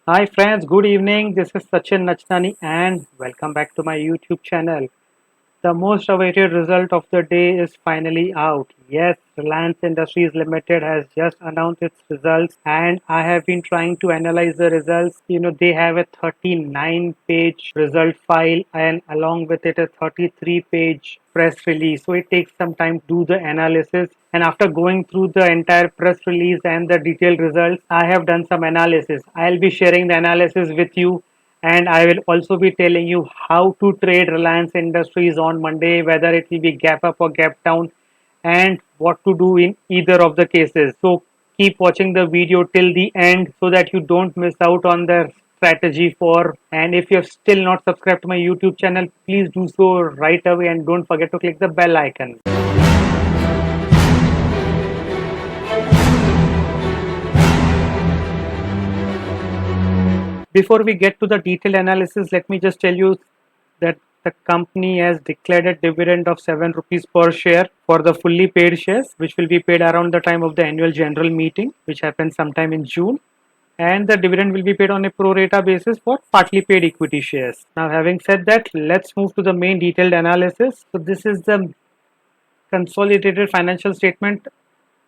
Hi friends, good evening. This is Sachin Nachnani and welcome back to my YouTube channel. The most awaited result of the day is finally out. Yes, Reliance Industries Limited has just announced its results and I have been trying to analyze the results. They have a 39-page result file and along with it a 33-page press release. So it takes some time to do the analysis. And after going through the entire press release and the detailed results, I have done some analysis. I'll be sharing the analysis with you and I will also be telling you how to trade Reliance Industries on Monday, whether it will be gap up or gap down, and what to do in either of the cases. So keep watching the video till the end so that you don't miss out on the strategy for. And if you have still not subscribed to my YouTube channel, please do so right away and don't forget to click the bell icon. Before we get to the detailed analysis, let me just tell you that the company has declared a dividend of 7 rupees per share for the fully paid shares, which will be paid around the time of the annual general meeting, which happens sometime in June. And the dividend will be paid on a pro rata basis for partly paid equity shares. Now, having said that, let's move to the main detailed analysis. So, this is the consolidated financial statement.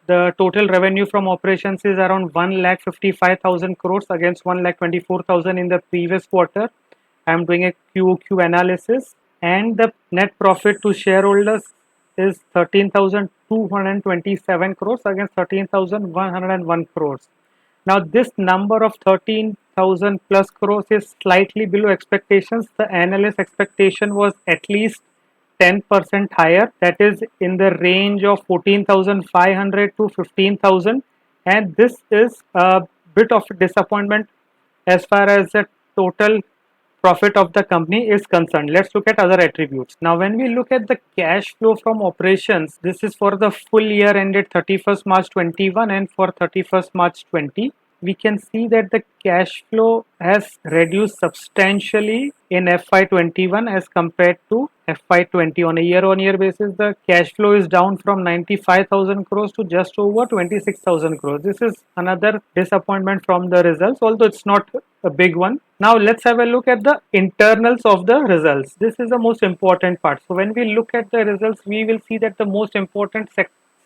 The total revenue from operations is around 1,55,000 crores against 1,24,000 in the previous quarter. I am doing a QOQ analysis, and the net profit to shareholders is 13,227 crores against 13,101 crores. Now, this number of 13,000 plus crores is slightly below expectations. The analyst expectation was at least 10% higher, that is in the range of 14,500 to 15,000, and this is a bit of a disappointment as far as the total profit of the company is concerned. Let's look at other attributes. Now, when we look at the cash flow from operations, this is for the full year ended 31st March 21 and for 31st March 20. We can see that the cash flow has reduced substantially in FY21 as compared to FY20. On a year-on-year basis, the cash flow is down from 95,000 crores to just over 26,000 crores. This is another disappointment from the results, although it's not a big one. Now let's have a look at the internals of the results. This is the most important part. So when we look at the results, we will see that the most important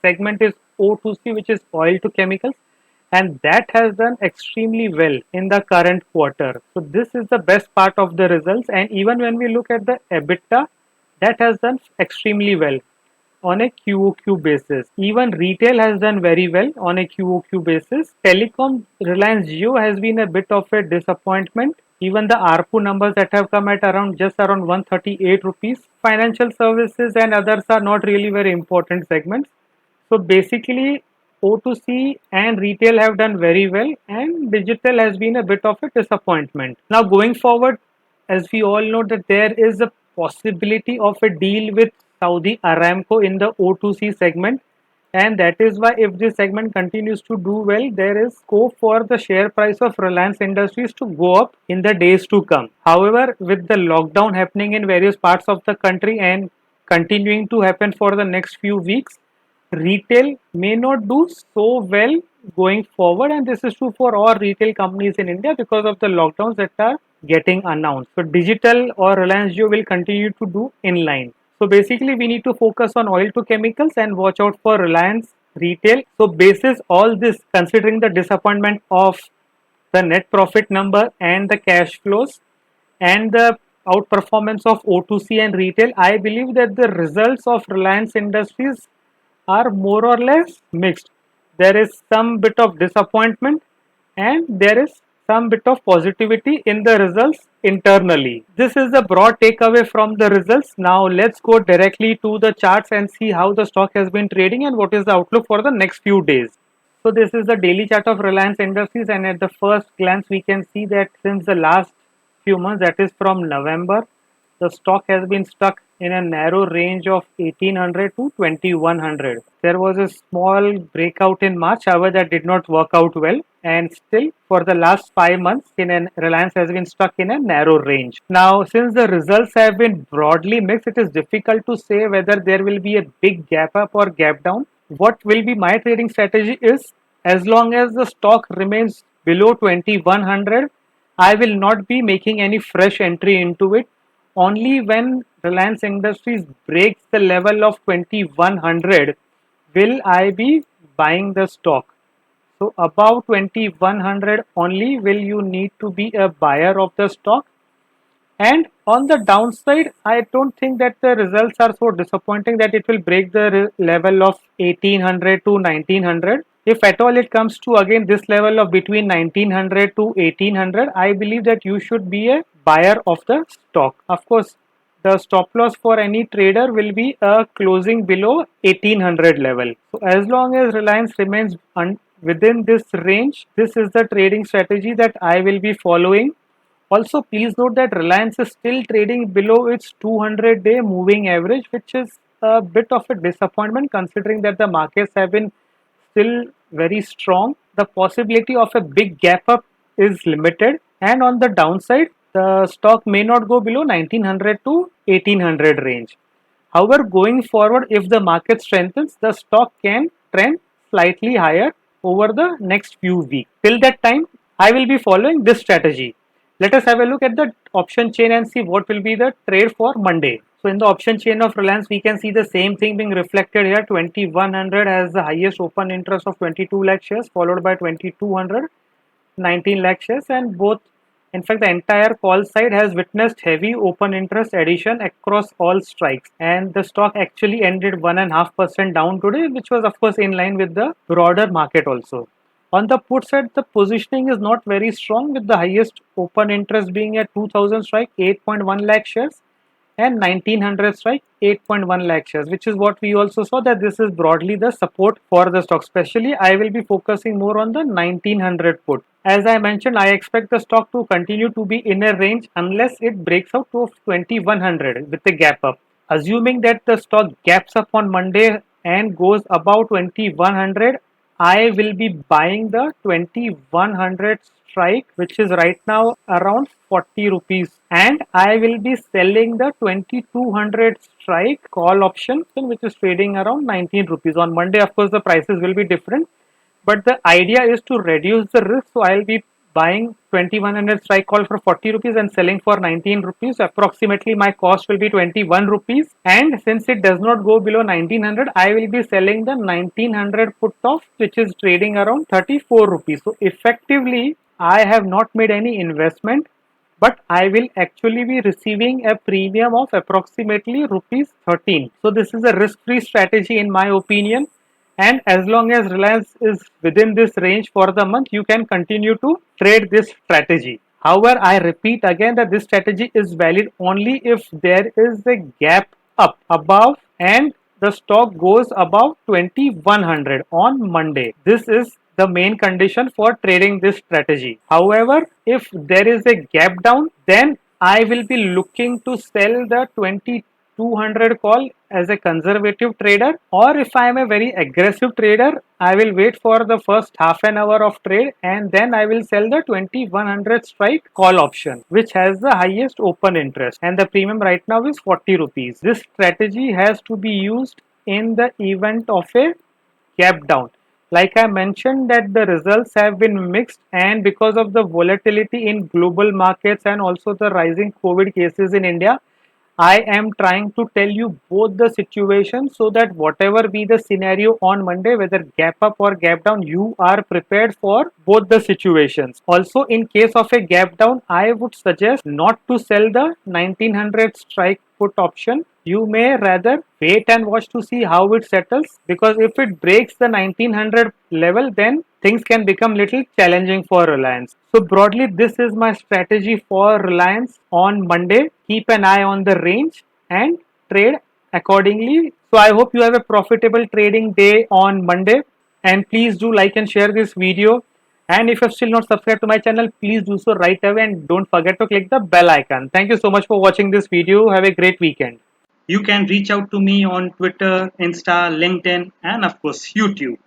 segment is O2C, which is oil to chemicals, and that has done extremely well in the current quarter. So this is the best part of the results, and even when we look at the EBITDA, that has done extremely well on a QOQ basis. Even retail has done very well on a QOQ basis. Telecom, Reliance Jio has been a bit of a disappointment. Even the ARPU numbers that have come at just around 138 rupees. Financial services and others are not really very important segments. So basically, O2C and retail have done very well, and digital has been a bit of a disappointment. Now, going forward, as we all know, that there is a possibility of a deal with Saudi Aramco in the O2C segment, and that is why if this segment continues to do well, there is scope for the share price of Reliance Industries to go up in the days to come. However, with the lockdown happening in various parts of the country and continuing to happen for the next few weeks, retail may not do so well going forward, and this is true for all retail companies in India because of the lockdowns that are getting announced. So digital or Reliance Jio will continue to do in line. So basically we need to focus on oil to chemicals and watch out for Reliance retail. So basis all this, considering the disappointment of the net profit number and the cash flows and the outperformance of O2C and retail, I believe that the results of Reliance Industries are more or less mixed. There is some bit of disappointment and there is some bit of positivity in the results internally. This is the broad takeaway from the results. Now let's go directly to the charts and see how the stock has been trading and what is the outlook for the next few days. So this is the daily chart of Reliance Industries, and at the first glance we can see that since the last few months, that is from November, the stock has been stuck in a narrow range of 1800 to 2100. There was a small breakout in March, however that did not work out well, and still for the last 5 months Reliance has been stuck in a narrow range. Now since the results have been broadly mixed, it is difficult to say whether there will be a big gap up or gap down. What will be my trading strategy is, as long as the stock remains below 2100, I will not be making any fresh entry into it. Only when Reliance Industries breaks the level of 2100 will I be buying the stock. So above 2100 only will you need to be a buyer of the stock. And on the downside, I don't think that the results are so disappointing that it will break the level of 1800 to 1900. If at all it comes to again this level of between 1900 to 1800, I believe that you should be a buyer of the stock. Of course, the stop loss for any trader will be a closing below 1800 level. So as long as Reliance remains within this range, this is the trading strategy that I will be following. Also, please note that Reliance is still trading below its 200-day moving average, which is a bit of a disappointment considering that the markets have been still very strong. The possibility of a big gap up is limited, and on the downside, the stock may not go below 1900 to 1800 range. However, going forward, if the market strengthens, the stock can trend slightly higher over the next few weeks. Till that time, I will be following this strategy. Let us have a look at the option chain and see what will be the trade for Monday. So in the option chain of Reliance, we can see the same thing being reflected here. 2100 has the highest open interest of 22 lakh shares, followed by 2200, 19 lakh shares, and both, in fact, the entire call side has witnessed heavy open interest addition across all strikes, and the stock actually ended 1.5% down today, which was of course in line with the broader market also. On the put side, the positioning is not very strong, with the highest open interest being at 2000 strike, 8.1 lakh shares, and 1900 strike, 8.1 lakh shares, which is what we also saw that this is broadly the support for the stock. Especially, I will be focusing more on the 1900 put. As I mentioned, I expect the stock to continue to be in a range unless it breaks out to 2100 with a gap up. Assuming that the stock gaps up on Monday and goes above 2100, I will be buying the 2100 strike, which is right now around 40 rupees, and I will be selling the 2200 strike call option, which is trading around 19 rupees. On Monday, of course, the prices will be different, but the idea is to reduce the risk. So I'll be buying 2100 strike call for 40 rupees and selling for 19 rupees. Approximately my cost will be 21 rupees, and since it does not go below 1900, I will be selling the 1900 put off, which is trading around 34 rupees. So effectively, I have not made any investment, but I will actually be receiving a premium of approximately rupees 13. So this is a risk-free strategy in my opinion, and as long as Reliance is within this range for the month, you can continue to trade this strategy. However, I repeat again that this strategy is valid only if there is a gap up above and the stock goes above 2100 on Monday. This is the main condition for trading this strategy. However, if there is a gap down, then I will be looking to sell the 2200 call as a conservative trader, or if I am a very aggressive trader, I will wait for the first half an hour of trade and then I will sell the 2100 strike call option, which has the highest open interest, and the premium right now is 40 rupees. This strategy has to be used in the event of a gap down. Like I mentioned that the results have been mixed, and because of the volatility in global markets and also the rising COVID cases in India, I am trying to tell you both the situations so that whatever be the scenario on Monday, whether gap up or gap down, you are prepared for both the situations. Also, in case of a gap down, I would suggest not to sell the 1900 strike put option. You may rather wait and watch to see how it settles, because if it breaks the 1900 level, then things can become little challenging for Reliance. So broadly, this is my strategy for Reliance on Monday. Keep an eye on the range and trade accordingly. So I hope you have a profitable trading day on Monday, and please do like and share this video. And if you have still not subscribed to my channel, please do so right away and don't forget to click the bell icon. Thank you so much for watching this video. Have a great weekend. You can reach out to me on Twitter, Insta, LinkedIn, and of course YouTube.